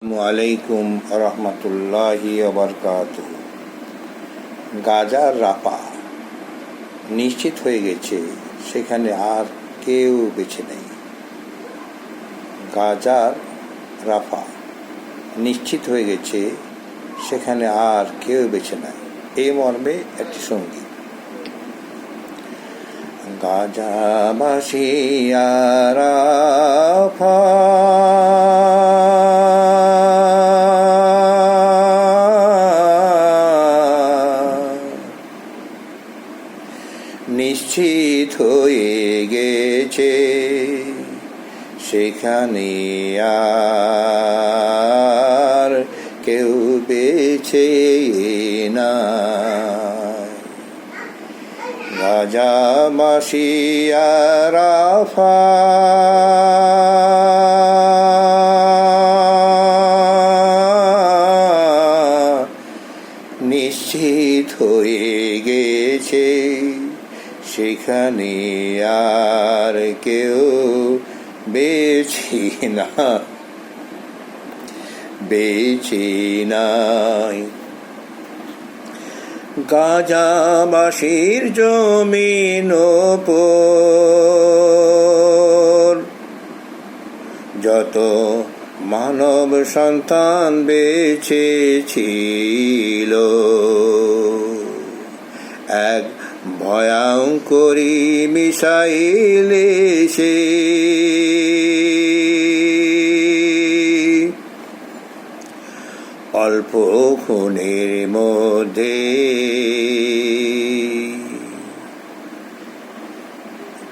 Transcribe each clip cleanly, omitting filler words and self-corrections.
আলাইকুম রহমতুল্লাহি ওয়াবারাকাতুহু। গাজার রাফা নিশ্চিত হয়ে গেছে, সেখানে আর কেউ বেঁচে নেই। গাজার রাফা নিশ্চিত হয়ে গেছে, সেখানে আর কেউ বেঁচে নাই। এই মর্মে একটি সঙ্গীত। গাজাবাসী রাফা নিশ্চিত হয়ে গেছে, সেখানে আর কেউ বেঁচে নাই। গাজাবাসী রাফা নিশ্চিত হয়ে গেছে, সেখানে আর কেউ বেঁচে নাই। গাজাবাসীর জমিন উপর যত মানব সন্তান বেঁচে ছিল, এক ভয়ঙ্করী মিসাইল এসে অল্প ক্ষণের মধ্যে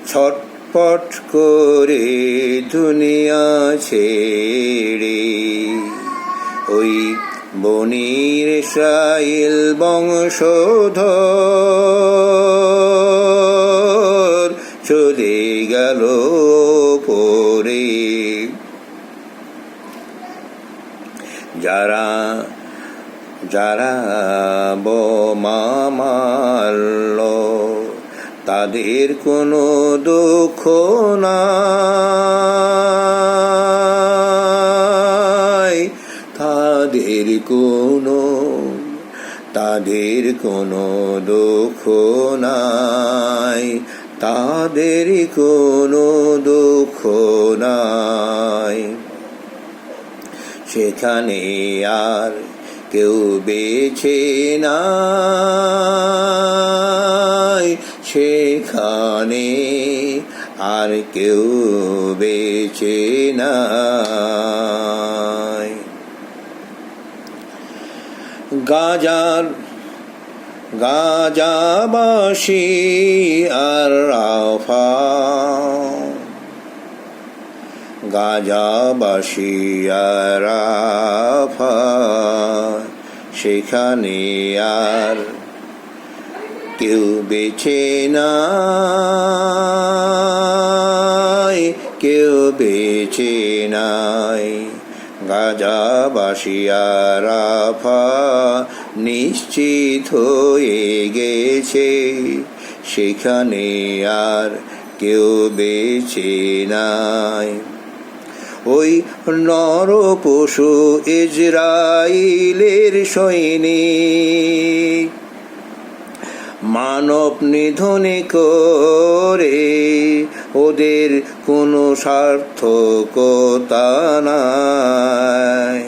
ছটপট করে দুনিয়া ছেড়ে ওই বনি ইসরাইল বংশধর চলে গেল পরে। যারা বোমা মারল, তাদের কোনো দুঃখ নাই, তাদের কোনো দুঃখ নাই, তাদের কোনো দুঃখ নাই। সেখানে আর কেউ বেঁচে নাই, সেখানে আর কেউ বেঁচে নাই। গাজাবাসী আর রাফা, গাজাবাসী আর রাফা, সেখানে আর কেউ বেঁচে নাই, কেউ বেঁচে নাই। গাজাবাসী আর রাফা নিশ্চিত হয়ে গেছে, সেখানে আর কেউ বেঁচে নাই। ওই নর পশু ইজরাইলের সৈনিক মানব নিধনে করে, ওদের কোনো সার্থকতা নাই।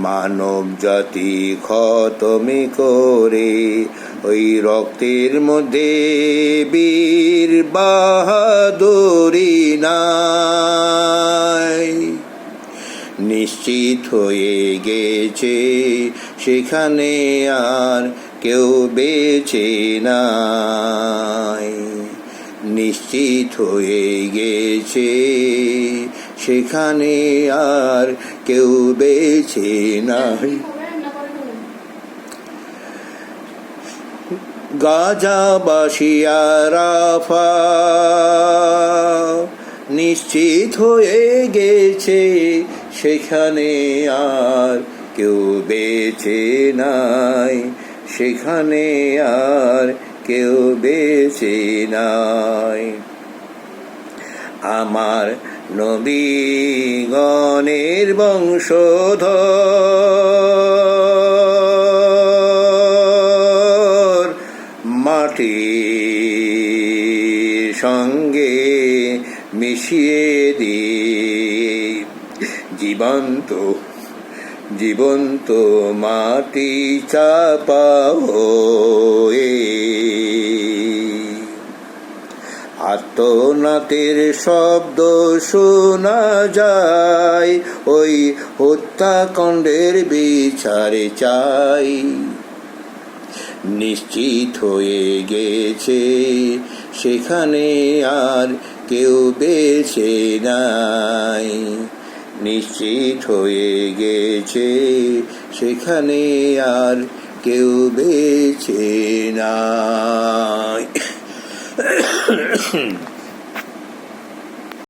মানব জাতি খতম করে ওই রক্তের মধ্যে বীর বাহাদুরি নাই। নিশ্চিত হয়ে গেছে, সেখানে আর কেউ বেঁচে নাই। নিশ্চিত হয়ে গেছে, সেখানে আর কেউ বেঁচে নাই। গাজাবাসী আর রাফা নিশ্চিত হয়ে গেছে, সেখানে আর কেউ বেঁচে নাই, সেখানে আর কেউ বেঁচে নাই। আমার নবীগণের বংশধর মাটির সঙ্গে মিশিয়ে দিয়ে জীবন্ত জীবন্ত মাটি চাপা হয়ে আর্তনাদের শব্দ শোনা যায়, ওই হত্যাকাণ্ডের বিচারে চাই। নিশ্চিত হয়ে গেছে সেখানে আর কেউ বেঁচে নাই, নিশ্চিত হয়ে গেছে সেখানে আর কেউ বেঁচে নাই।